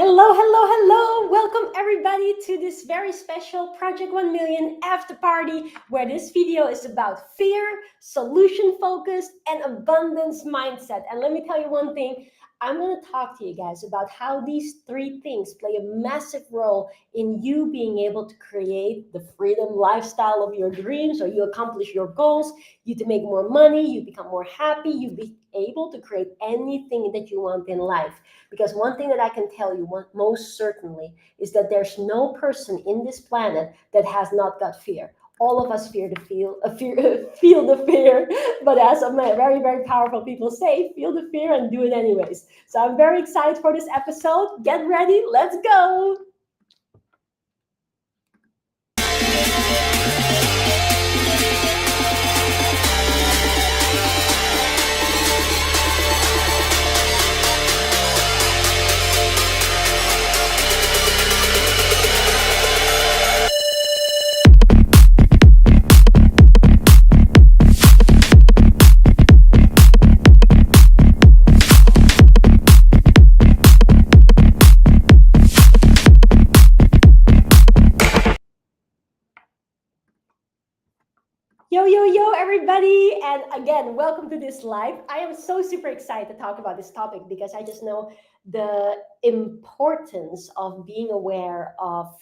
Hello, hello, hello. Welcome everybody to this very special Project 1 Million after party where this video is about fear, solution focus, and abundance mindset. And let me tell you one thing, I'm going to talk to you guys about how these three things play a massive role in you being able to create the freedom lifestyle of your dreams, or you accomplish your goals, you to make more money, you become more happy, you be able to create anything that you want in life. Because one thing that I can tell you most certainly is that there's no person in this planet that has not got fear. All of us feel the fear, but as some very, very powerful people say, feel the fear and do it anyways. So I'm very excited for this episode. Get ready, let's go. Yo, everybody. And again, welcome to this live. I am so super excited to talk about this topic because I just know the importance of being aware of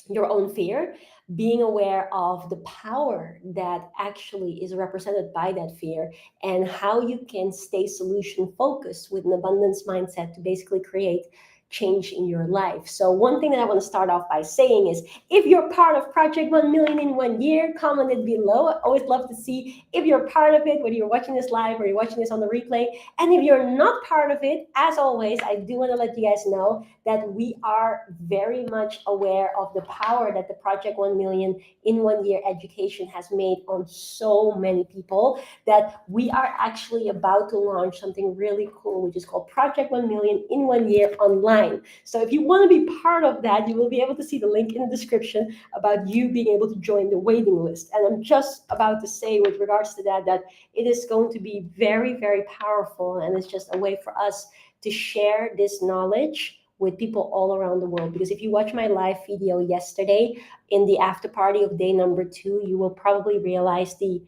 your own fear, being aware of the power that actually is represented by that fear, and how you can stay solution focused with an abundance mindset to basically create change in your life. So one thing that I want to start off by saying is, if you're part of Project 1 Million in 1 year, comment it below. I always love to see if you're part of it, whether you're watching this live or you're watching this on the replay. And if you're not part of it, as always, I do want to let you guys know that we are very much aware of the power that the Project 1 Million in 1 year education has made on so many people, that we are actually about to launch something really cool, which is called Project 1 Million in 1 year online. So if you want to be part of that, you will be able to see the link in the description about you being able to join the waiting list. And I'm just about to say with regards to that it is going to be very, very powerful, and it's just a way for us to share this knowledge with people all around the world. Because if you watch my live video yesterday in the after party of day number 2, you will probably realize the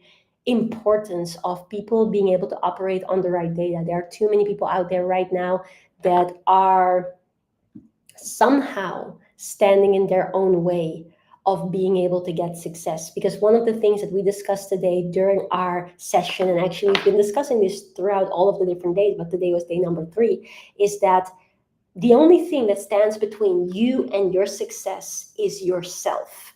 importance of people being able to operate on the right data. There are too many people out there right now that are somehow standing in their own way of being able to get success. Because one of the things that we discussed today during our session, and actually we've been discussing this throughout all of the different days, but today was day number 3, is that the only thing that stands between you and your success is yourself.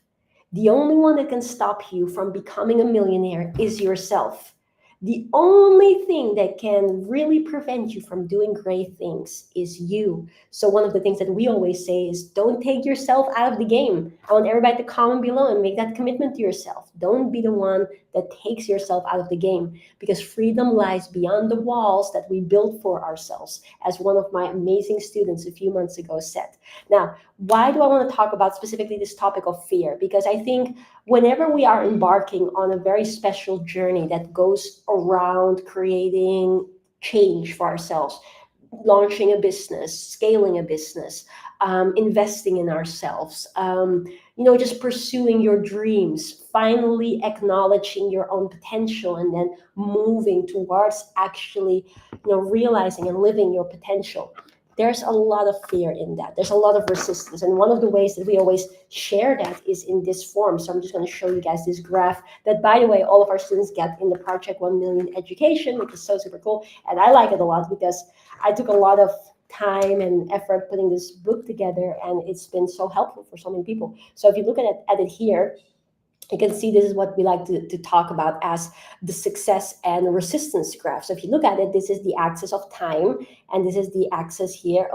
The only one that can stop you from becoming a millionaire is yourself. The only thing that can really prevent you from doing great things is you. So one of the things that we always say is, don't take yourself out of the game. I want everybody to comment below and make that commitment to yourself. Don't be the one that takes yourself out of the game, because freedom lies beyond the walls that we build for ourselves, as one of my amazing students a few months ago said. Now, why do I want to talk about specifically this topic of fear? Because I think whenever we are embarking on a very special journey that goes around creating change for ourselves, launching a business, scaling a business, investing in ourselves, just pursuing your dreams, finally acknowledging your own potential, and then moving towards actually, realizing and living your potential. There's a lot of fear in that. There's a lot of resistance. And one of the ways that we always share that is in this form. So I'm just going to show you guys this graph that, by the way, all of our students get in the Project 1 Million education, which is so super cool. And I like it a lot because I took a lot of time and effort putting this book together, and it's been so helpful for so many people. So if you look at it here, you can see this is what we like to talk about as the success and resistance graph. So if you look at it, this is the axis of time, and this is the axis here.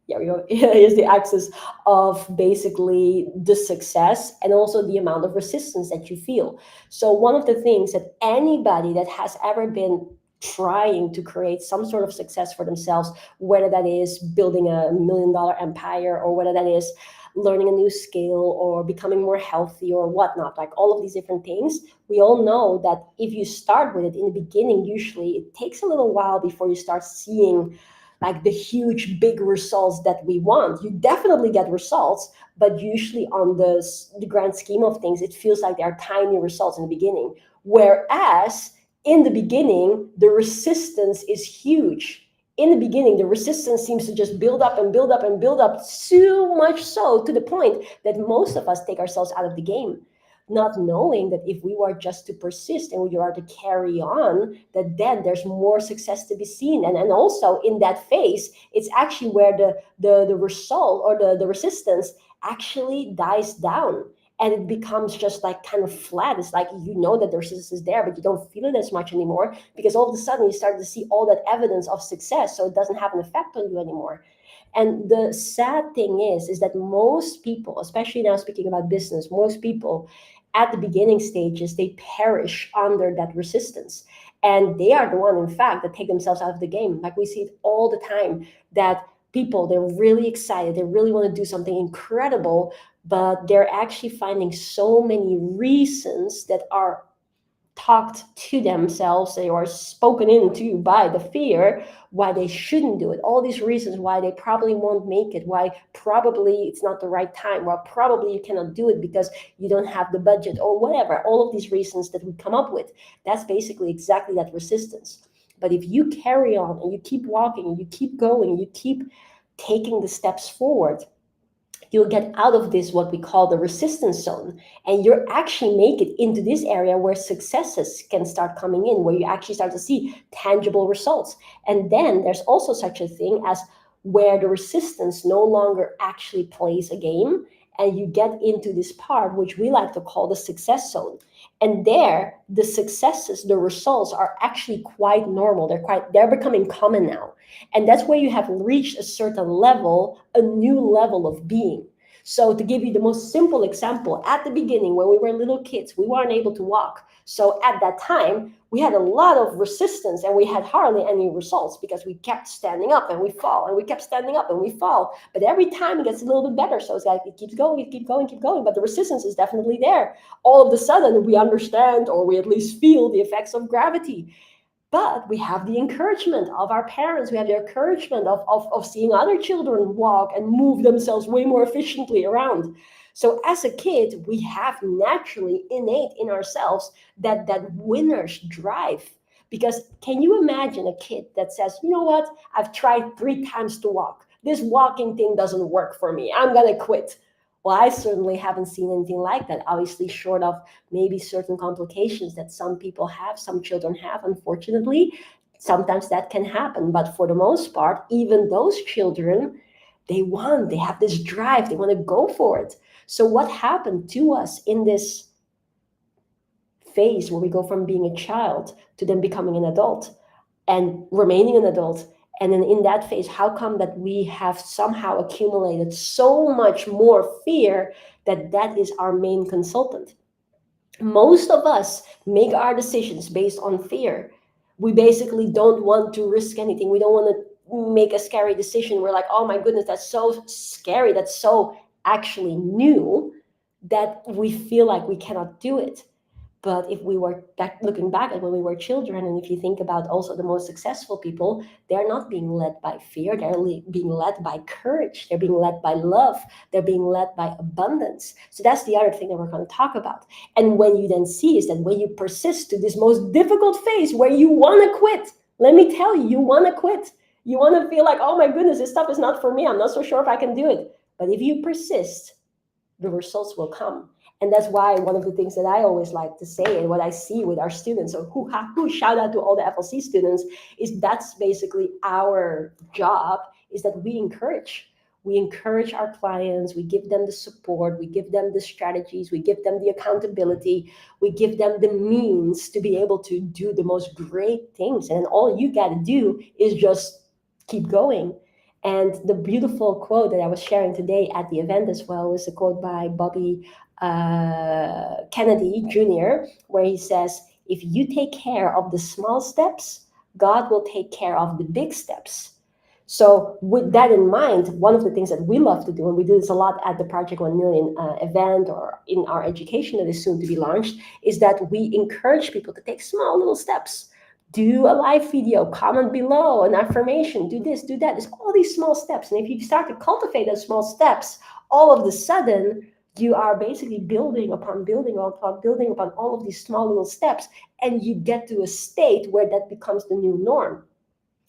Here we go. Here's the axis of basically the success and also the amount of resistance that you feel. So one of the things that anybody that has ever been trying to create some sort of success for themselves, whether that is building $1 million empire, or whether that is learning a new skill or becoming more healthy or whatnot, like all of these different things, we all know that if you start with it in the beginning, usually it takes a little while before you start seeing like the huge big results that we want. You definitely get results, but usually on the grand scheme of things, it feels like there are tiny results in the beginning. Whereas in the beginning, the resistance is huge. In the beginning, the resistance seems to just build up and build up and build up, so much so to the point that most of us take ourselves out of the game, not knowing that if we were just to persist and we are to carry on, that then there's more success to be seen. And also in that phase, it's actually where the result or the resistance actually dies down, and it becomes just like kind of flat. It's like, you know that the resistance is there, but you don't feel it as much anymore, because all of a sudden you start to see all that evidence of success, so it doesn't have an effect on you anymore. And the sad thing is that most people, especially now speaking about business, most people at the beginning stages, they perish under that resistance. And they are the one, in fact, that take themselves out of the game. Like we see it all the time, that people, they're really excited, they really want to do something incredible, but they're actually finding so many reasons that are talked to themselves, they are spoken into by the fear, why they shouldn't do it. All these reasons why they probably won't make it, why probably it's not the right time, why probably you cannot do it because you don't have the budget or whatever. All of these reasons that we come up with, that's basically exactly that resistance. But if you carry on and you keep walking and you keep going and you keep taking the steps forward, you'll get out of this, what we call the resistance zone, and you'll actually make it into this area where successes can start coming in, where you actually start to see tangible results. And then there's also such a thing as where the resistance no longer actually plays a game, and you get into this part which we like to call the success zone. And there, the successes, the results are actually quite normal. They're becoming common now. And that's where you have reached a certain level, a new level of being. So to give you the most simple example, at the beginning, when we were little kids, we weren't able to walk. So at that time, we had a lot of resistance and we had hardly any results because we kept standing up and we fall, and we kept standing up and we fall. But every time it gets a little bit better. So it's like it keeps going, it keeps going, keep going. But the resistance is definitely there. All of a sudden, we understand, or we at least feel, the effects of gravity. But we have the encouragement of our parents. We have the encouragement of seeing other children walk and move themselves way more efficiently around. So as a kid, we have naturally innate in ourselves that winner's drive. Because can you imagine a kid that says, you know what, I've tried 3 times to walk. This walking thing doesn't work for me. I'm going to quit. Well, I certainly haven't seen anything like that, obviously, short of maybe certain complications that some people have, some children have, unfortunately. Sometimes that can happen. But for the most part, even those children, they have this drive, they want to go for it. So what happened to us in this phase where we go from being a child to then becoming an adult and remaining an adult? And then in that phase, how come that we have somehow accumulated so much more fear that is our main consultant? Most of us make our decisions based on fear. We basically don't want to risk anything. We don't want to make a scary decision. We're like, oh my goodness, that's so scary. That's so actually new that we feel like we cannot do it. But if we were looking back at when we were children, and if you think about also the most successful people, they're not being led by fear. They're being led by courage. They're being led by love. They're being led by abundance. So that's the other thing that we're going to talk about. And when you then see is that when you persist to this most difficult phase where you want to quit, let me tell you, you want to quit. You want to feel like, oh my goodness, this stuff is not for me. I'm not so sure if I can do it. But if you persist, the results will come. And that's why one of the things that I always like to say, and what I see with our students, so who shout out to all the FLC students, is that's basically our job, is that we encourage. We encourage our clients, we give them the support, we give them the strategies, we give them the accountability, we give them the means to be able to do the most great things. And all you got to do is just keep going. And the beautiful quote that I was sharing today at the event as well was a quote by Bobby Kennedy Jr., where he says, if you take care of the small steps, God will take care of the big steps. So with that in mind, one of the things that we love to do, and we do this a lot at the Project 1 Million event or in our education that is soon to be launched, is that we encourage people to take small little steps. Do a live video, comment below, an affirmation, do this, do that. There's all these small steps. And if you start to cultivate those small steps, all of the sudden, you are basically building upon building upon building upon all of these small little steps. And you get to a state where that becomes the new norm.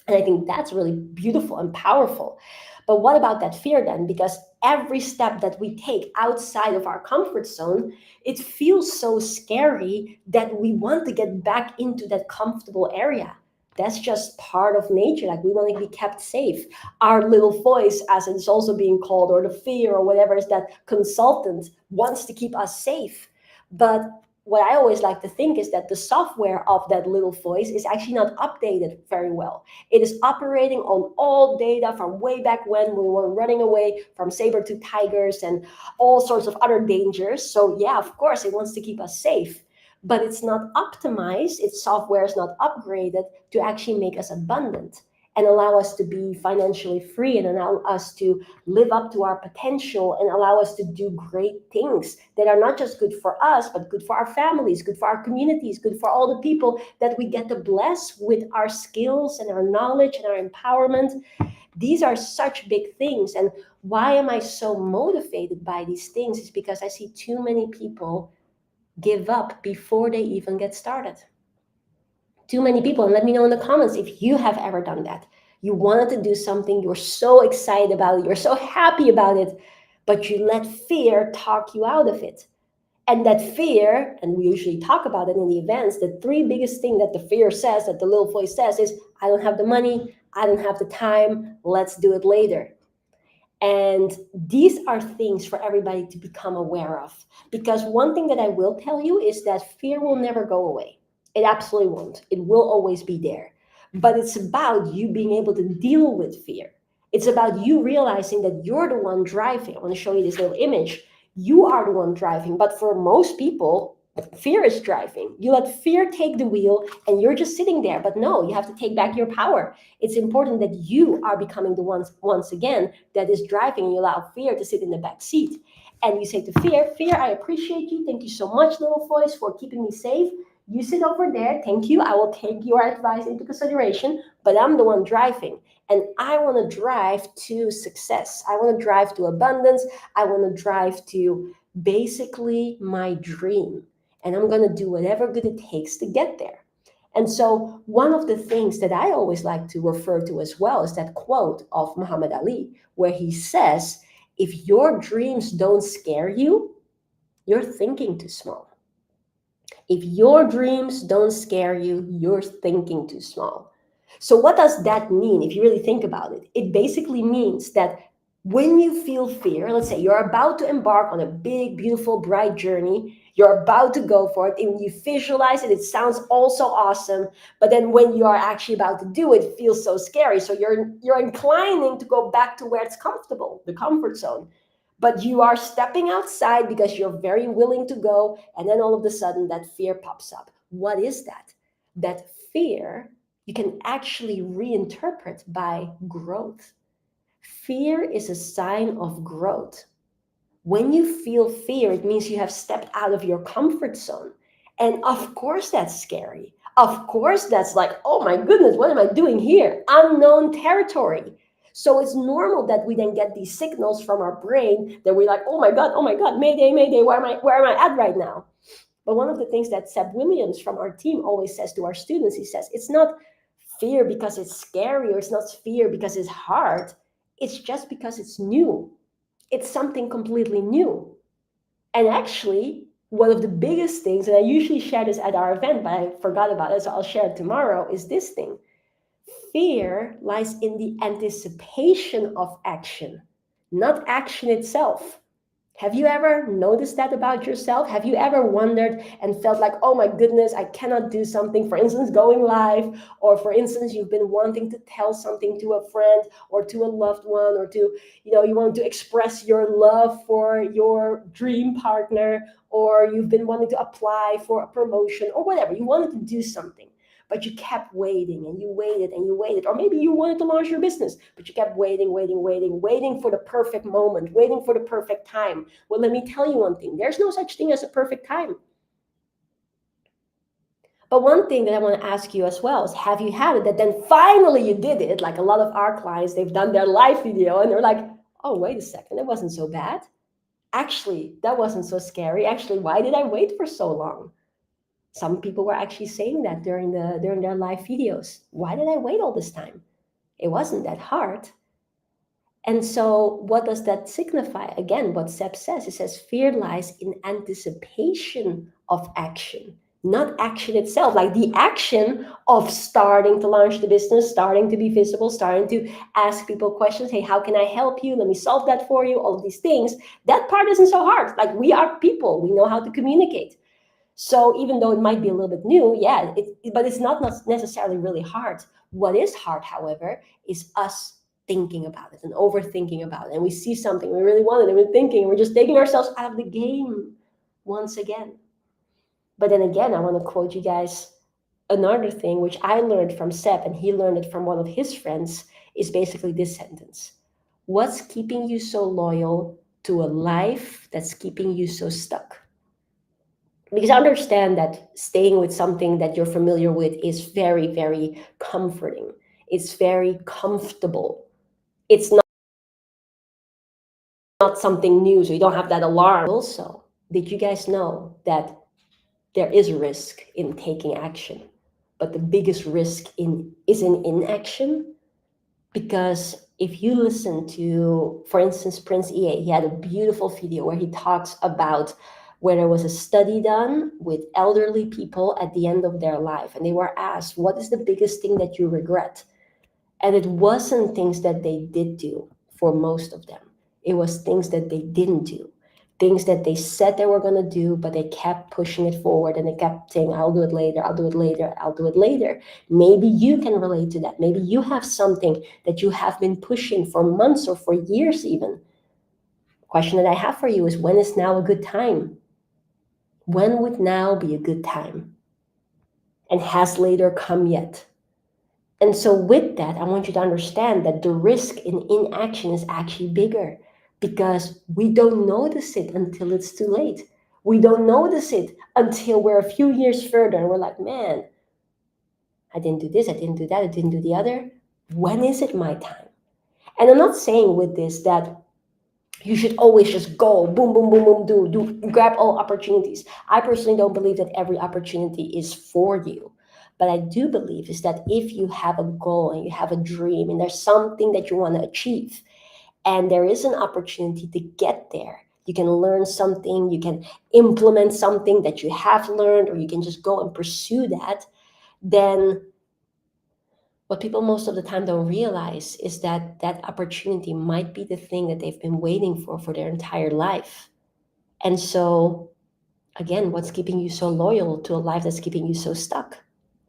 And I think that's really beautiful and powerful. But what about that fear then? Because every step that we take outside of our comfort zone, it feels so scary that we want to get back into that comfortable area. That's just part of nature. Like, we want to be kept safe. Our little voice, as it's also being called, or the fear, or whatever, is that consultant wants to keep us safe. But what I always like to think is that the software of that little voice is actually not updated very well. It is operating on old data from way back when we were running away from saber-tooth tigers and all sorts of other dangers. So yeah, of course, it wants to keep us safe, but it's not optimized. Its software is not upgraded to actually make us abundant and allow us to be financially free and allow us to live up to our potential and allow us to do great things that are not just good for us, but good for our families, good for our communities, good for all the people that we get to bless with our skills and our knowledge and our empowerment. These are such big things. And why am I so motivated by these things? Is because I see too many people give up before they even get started. Too many people. And let me know in the comments if you have ever done that. You wanted to do something, you're so excited about it, you're so happy about it, but you let fear talk you out of it. And that fear, and we usually talk about it in the events, the three biggest things that the fear says, that the little voice says, is I don't have the money, I don't have the time, let's do it later. And these are things for everybody to become aware of. Because one thing that I will tell you is that fear will never go away. It absolutely won't. It will always be there. But it's about you being able to deal with fear. It's about you realizing that you're the one driving. I want to show you this little image. You are the one driving. But for most people, fear is driving. You let fear take the wheel and you're just sitting there. But no, you have to take back your power. It's important that you are becoming the ones, once again, that is driving, and you allow fear to sit in the back seat. And you say to fear, fear, I appreciate you. Thank you so much, little voice, for keeping me safe. You sit over there. Thank you. I will take your advice into consideration, but I'm the one driving. And I want to drive to success. I want to drive to abundance. I want to drive to basically my dream. And I'm going to do whatever good it takes to get there. And so one of the things that I always like to refer to as well is that quote of Muhammad Ali, where he says, if your dreams don't scare you, you're thinking too small. If your dreams don't scare you, you're thinking too small. So what does that mean if you really think about it? It basically means that when you feel fear, let's say you're about to embark on a big, beautiful, bright journey, you're about to go for it, and you visualize it, it sounds all so awesome, but then when you are actually about to do it, it feels so scary. So you're inclining to go back to where it's comfortable, the comfort zone. But you are stepping outside because you're very willing to go, and then all of a sudden that fear pops up. What is that? That fear you can actually reinterpret by growth. Fear is a sign of growth. When you feel fear, it means you have stepped out of your comfort zone. And of course, that's scary. Of course, that's like, oh my goodness, what am I doing here? Unknown territory. So it's normal that we then get these signals from our brain that we're like, oh my God, mayday, mayday, where am I at right now? But one of the things that Seb Williams from our team always says to our students, he says, it's not fear because it's scary, or it's not fear because it's hard. It's just because it's new. It's something completely new. And actually, one of the biggest things, and I usually share this at our event, but I forgot about it, so I'll share it tomorrow, is this thing. Fear lies in the anticipation of action, not action itself. Have you ever noticed that about yourself? Have you ever wondered and felt like, oh my goodness, I cannot do something, for instance, going live, or for instance, you've been wanting to tell something to a friend or to a loved one, or to, you want to express your love for your dream partner, or you've been wanting to apply for a promotion or whatever. You wanted to do something, but you kept waiting and you waited and you waited. Or maybe you wanted to launch your business, but you kept waiting for the perfect moment, waiting for the perfect time. Well, let me tell you one thing. There's no such thing as a perfect time. But one thing that I want to ask you as well is, have you had it that then finally you did it? Like a lot of our clients, they've done their live video and they're like, oh, wait a second, it wasn't so bad. Actually, that wasn't so scary. Actually, why did I wait for so long? Some people were actually saying that during their live videos. Why did I wait all this time? It wasn't that hard. And so, what does that signify? Again, what Seb says, it says fear lies in anticipation of action, not action itself. Like the action of starting to launch the business, starting to be visible, starting to ask people questions. Hey, how can I help you? Let me solve that for you. All of these things. That part isn't so hard. Like we are people, we know how to communicate. So even though it might be a little bit new, yeah, but it's not necessarily really hard. What is hard, however, is us thinking about it and overthinking about it. And we see something we really want it, and we're thinking, and we're just taking ourselves out of the game once again. But then again, I want to quote you guys another thing, which I learned from Seb, and he learned it from one of his friends, is basically this sentence. What's keeping you so loyal to a life that's keeping you so stuck? Because I understand that staying with something that you're familiar with is very, very comforting. It's very comfortable. It's not something new, so you don't have that alarm. Also, did you guys know that there is a risk in taking action, but the biggest risk is in inaction? Because if you listen to, for instance, Prince EA, he had a beautiful video where he talks about where there was a study done with elderly people at the end of their life, and they were asked, what is the biggest thing that you regret? And it wasn't things that they did do for most of them. It was things that they didn't do, things that they said they were going to do, but they kept pushing it forward and they kept saying, I'll do it later, I'll do it later, I'll do it later. Maybe you can relate to that. Maybe you have something that you have been pushing for months or for years even. Question that I have for you is, when is now a good time? When would now be a good time? And has later come yet? And so with that, I want you to understand that the risk in inaction is actually bigger, because we don't notice it until it's too late. We don't notice it until we're a few years further and we're like, man, I didn't do this, I didn't do that, I didn't do the other. When is it my time? And I'm not saying with this that you should always just go boom, boom, boom, boom, grab all opportunities. I personally don't believe that every opportunity is for you. But I do believe is that if you have a goal and you have a dream and there's something that you want to achieve, and there is an opportunity to get there, you can learn something, you can implement something that you have learned, or you can just go and pursue that, then what people most of the time don't realize is that that opportunity might be the thing that they've been waiting for their entire life. And so, again, what's keeping you so loyal to a life that's keeping you so stuck?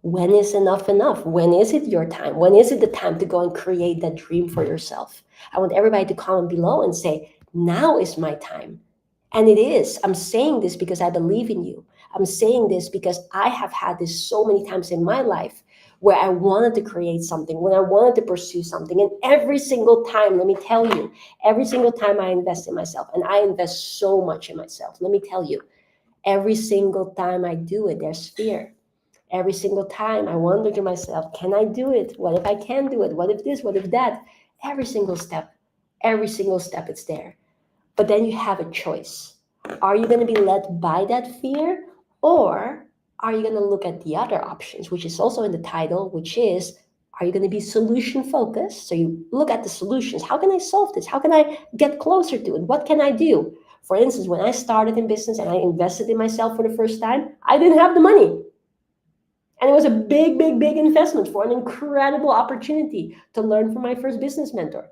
When is enough enough? When is it your time? When is it the time to go and create that dream for yourself? I want everybody to comment below and say, now is my time. And it is. I'm saying this because I believe in you. I'm saying this because I have had this so many times in my life where I wanted to create something, when I wanted to pursue something. And every single time, let me tell you, every single time I invest in myself, and I invest so much in myself, let me tell you, every single time I do it, there's fear. Every single time I wonder to myself, can I do it? What if I can't do it? What if this? What if that? Every single step, it's there. But then you have a choice. Are you going to be led by that fear, or are you going to look at the other options, which is also in the title, which is, are you going to be solution focused? So you look at the solutions. How can I solve this? How can I get closer to it? What can I do? For instance, when I started in business and I invested in myself for the first time, I didn't have the money. And it was a big, big, big investment for an incredible opportunity to learn from my first business mentor.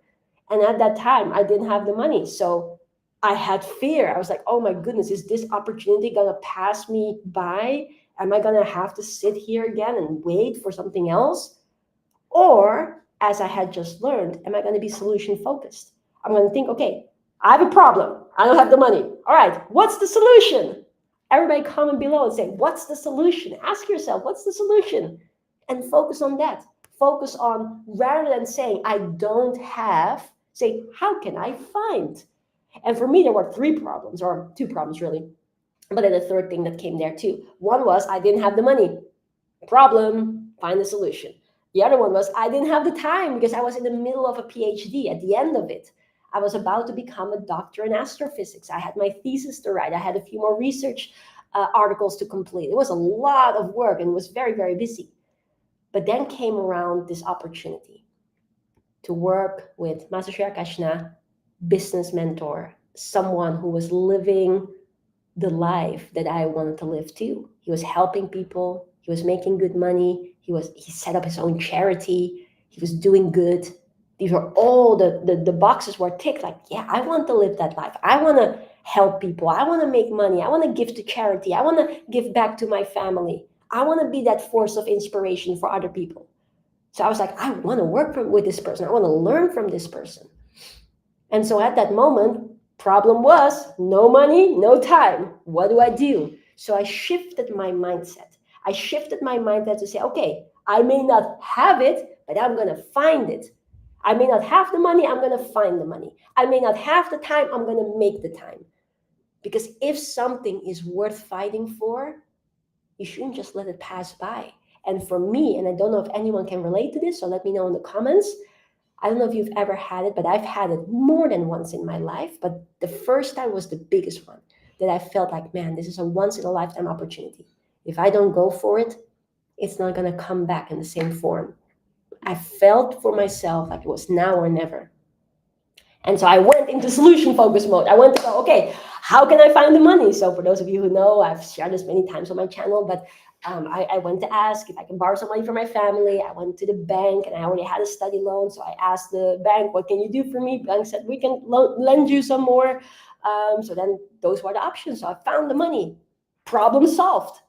And at that time, I didn't have the money. So I had fear. I was like, oh my goodness, is this opportunity going to pass me by? Am I going to have to sit here again and wait for something else? Or, as I had just learned, am I going to be solution focused? I'm going to think, okay, I have a problem. I don't have the money. All right, what's the solution? Everybody comment below and say, what's the solution? Ask yourself, what's the solution? And focus on that. Focus on, rather than saying, I don't have, say, how can I find? And for me, there were 3 problems, or 2 problems really. But then the third thing that came there too. One was, I didn't have the money. Problem, find a solution. The other one was I didn't have the time because I was in the middle of a PhD. At the end of it, I was about to become a doctor in astrophysics. I had my thesis to write. I had a few more research articles to complete. It was a lot of work and was very, very busy. But then came around this opportunity to work with Masashiro Kashina, business mentor, someone who was living the life that I wanted to live too. He was helping people. He was making good money. He set up his own charity. He was doing good. These were all the boxes were ticked. Like, yeah, I want to live that life. I want to help people. I want to make money. I want to give to charity. I want to give back to my family. I want to be that force of inspiration for other people. So I was like, I want to work with this person. I want to learn from this person. And so at that moment, problem was no money, no time. What do I do? So I shifted my mindset. I shifted my mindset to say, okay, I may not have it, but I'm going to find it. I may not have the money, I'm going to find the money. I may not have the time, I'm going to make the time. Because if something is worth fighting for, you shouldn't just let it pass by. And for me, and I don't know if anyone can relate to this, so let me know in the comments. I don't know if you've ever had it, but I've had it more than once in my life. But the first time was the biggest one that I felt like, man, this is a once in a lifetime opportunity. If I don't go for it, it's not going to come back in the same form. I felt for myself like it was now or never. And so I went into solution focus mode. I went to go, okay, how can I find the money? So for those of you who know, I've shared this many times on my channel, but I went to ask if I can borrow some money from my family. I went to the bank and I already had a study loan. So I asked the bank, what can you do for me? The bank said, we can lend you some more. So then those were the options. So I found the money. Problem solved.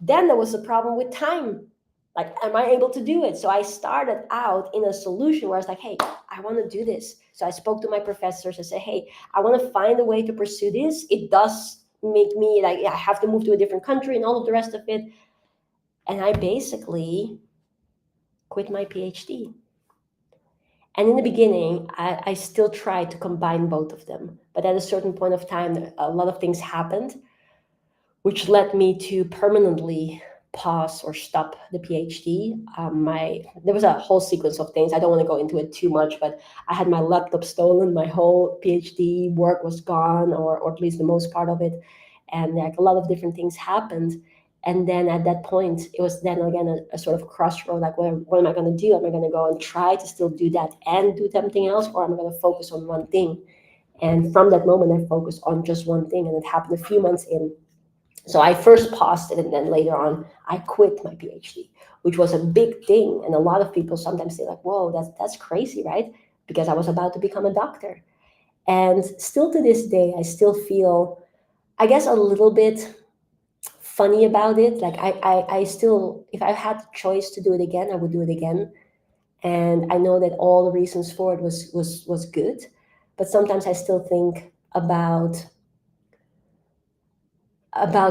Then there was a problem with time. Like, am I able to do it? So I started out in a solution where I was like, hey, I want to do this. So I spoke to my professors and said, hey, I want to find a way to pursue this. It does make me like, I have to move to a different country and all of the rest of it. And I basically quit my PhD. And in the beginning, I still tried to combine both of them. But at a certain point of time, a lot of things happened, which led me to permanently pause or stop the PhD. There was a whole sequence of things. I don't want to go into it too much, but I had my laptop stolen. My whole PhD work was gone, or at least the most part of it. And like a lot of different things happened. And then at that point, it was then again a sort of crossroad, like, what am I going to do? Am I going to go and try to still do that and do something else? Or am I going to focus on one thing? And from that moment, I focused on just one thing. And it happened a few months in. So I first paused it, and then later on, I quit my PhD, which was a big thing. And a lot of people sometimes say like, whoa, that's crazy, right? Because I was about to become a doctor. And still to this day, I still feel, I guess, a little bit funny about it. Like I still, if I had the choice to do it again, I would do it again. And I know that all the reasons for it was good. But sometimes I still think about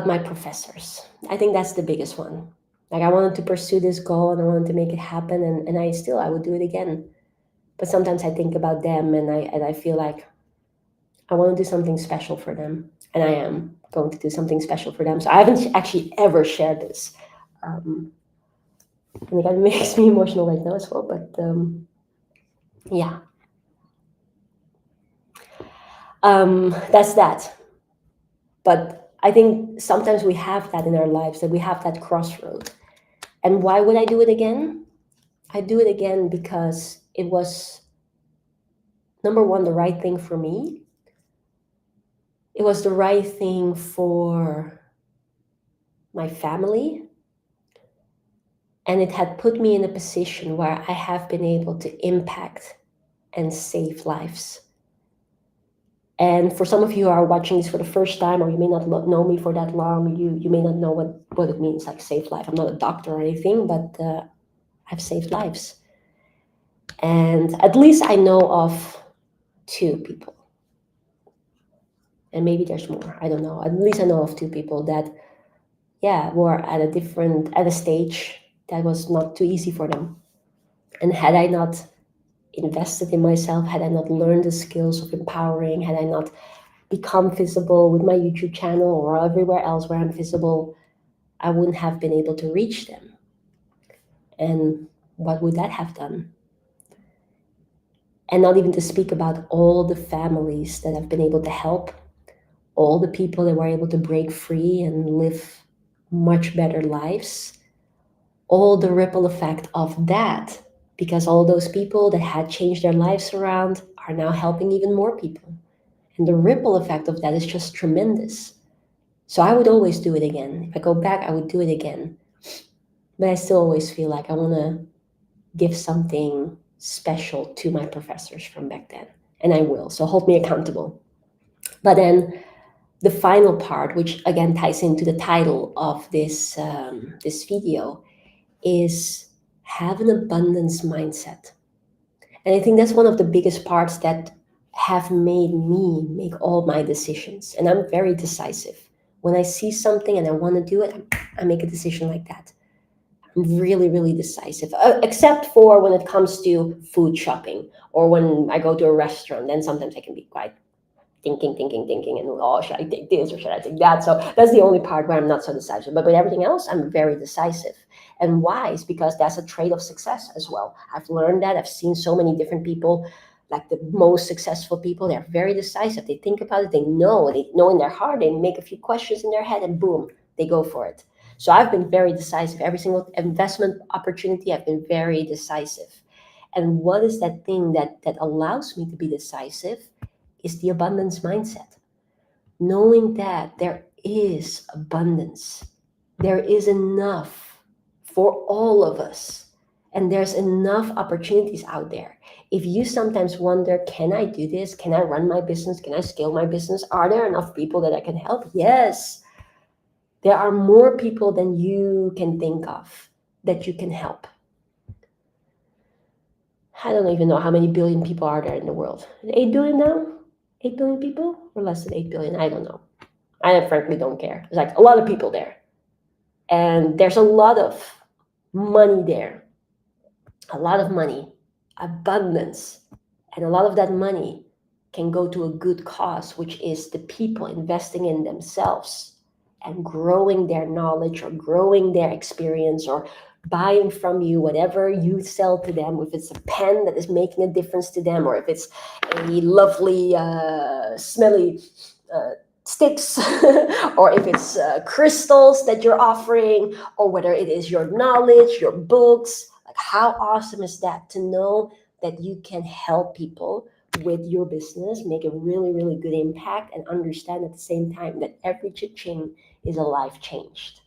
my professors. I think that's the biggest one. Like, I wanted to pursue this goal and I wanted to make it happen, and I would do it again. But sometimes I think about them, and I feel like I want to do something special for them, and I am going to do something special for them. So I haven't actually ever shared this. I think it makes me emotional right now as well, but yeah. That's that. But I think sometimes we have that in our lives, that we have that crossroad. And why would I do it again? I do it again because it was, number one, the right thing for me. It was the right thing for my family. And it had put me in a position where I have been able to impact and save lives. And for some of you who are watching this for the first time, or you may not know me for that long, you may not know what it means, like save life. I'm not a doctor or anything, but I've saved lives. And at least I know of 2 people. And maybe there's more, I don't know. At least I know of 2 people that, were at a stage that was not too easy for them. And had I not invested in myself, had I not learned the skills of empowering, had I not become visible with my YouTube channel or everywhere else where I'm visible, I wouldn't have been able to reach them. And what would that have done? And not even to speak about all the families that I've been able to help, all the people that were able to break free and live much better lives, all the ripple effect of that, because all those people that had changed their lives around are now helping even more people. And the ripple effect of that is just tremendous. So I would always do it again. If I go back, I would do it again. But I still always feel like I want to give something special to my professors from back then. And I will. So hold me accountable. But then the final part, which again ties into the title of this video, is have an abundance mindset. And I think that's one of the biggest parts that have made me make all my decisions. And I'm very decisive. When I see something and I want to do it, I make a decision like that. I'm really, really decisive, except for when it comes to food shopping or when I go to a restaurant. Then sometimes I can be quite thinking, and oh, should I take this or should I take that? So that's the only part where I'm not so decisive. But with everything else, I'm very decisive. And why? Is because that's a trait of success as well. I've learned that. I've seen so many different people, like the most successful people. They're very decisive. They think about it. They know in their heart. They make a few questions in their head, and boom, they go for it. So I've been very decisive. Every single investment opportunity, I've been very decisive. And what is that thing that allows me to be decisive? Is the abundance mindset. Knowing that there is abundance, there is enough for all of us, and there's enough opportunities out there. If you sometimes wonder, can I do this? Can I run my business? Can I scale my business? Are there enough people that I can help? Yes. There are more people than you can think of that you can help. I don't even know how many billion people are there in the world. 8 billion now? 8 billion people? Or less than 8 billion? I don't know. I frankly don't care. There's like a lot of people there. And there's a lot of money there. A lot of money, abundance. And a lot of that money can go to a good cause, which is the people investing in themselves and growing their knowledge or growing their experience or buying from you whatever you sell to them, if it's a pen that is making a difference to them, or if it's a lovely smelly sticks or if it's crystals that you're offering, or whether it is your knowledge, your books. Like, how awesome is that to know that you can help people with your business, make a really, really good impact, and understand at the same time that every cha-ching is a life changed.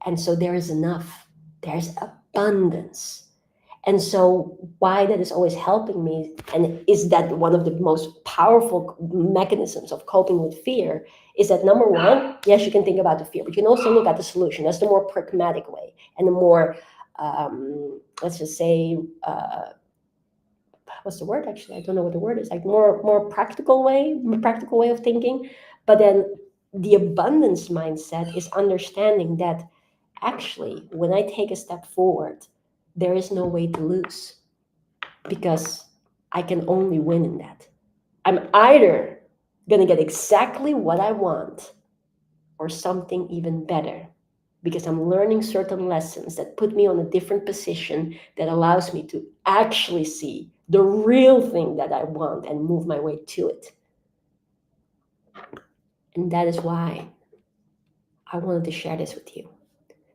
And so there is enough, there's abundance. And so why that is always helping me, and is that one of the most powerful mechanisms of coping with fear, is that number one, yes, you can think about the fear, but you can also look at the solution. That's the more pragmatic way, and the more, let's just say, what's the word actually? I don't know what the word is. Like more practical way of thinking. But then the abundance mindset is understanding that actually, when I take a step forward, there is no way to lose, because I can only win in that. I'm either going to get exactly what I want or something even better, because I'm learning certain lessons that put me on a different position that allows me to actually see the real thing that I want and move my way to it. And that is why I wanted to share this with you,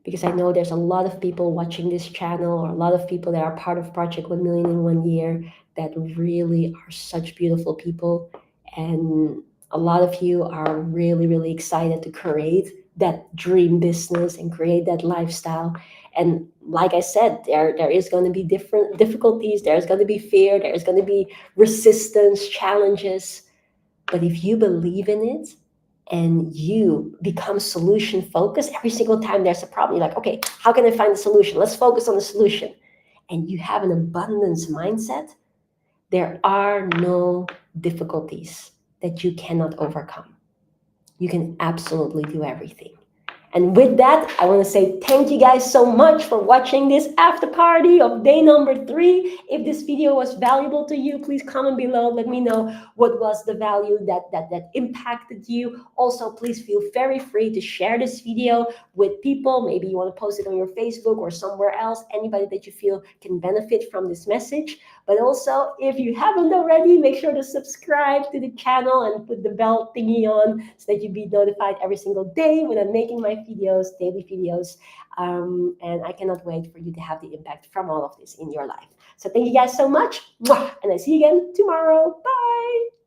because I know there's a lot of people watching this channel, or a lot of people that are part of Project 1 Million in 1 Year, that really are such beautiful people. And a lot of you are really, really excited to create that dream business and create that lifestyle. And like I said, there is going to be different difficulties. There's going to be fear. There's going to be resistance, challenges. But if you believe in it, and you become solution focused, every single time there's a problem, you're like, okay, how can I find the solution? Let's focus on the solution. And you have an abundance mindset, there are no difficulties that you cannot overcome. You can absolutely do everything. And with that, I want to say thank you guys so much for watching this after party of day number 3. If this video was valuable to you, please comment below. Let me know what was the value that impacted you. Also, please feel very free to share this video with people. Maybe you want to post it on your Facebook or somewhere else. Anybody that you feel can benefit from this message. But also, if you haven't already, make sure to subscribe to the channel and put the bell thingy on so that you'll be notified every single day when I'm making my videos, daily videos. And I cannot wait for you to have the impact from all of this in your life. So thank you guys so much. And I see you again tomorrow. Bye.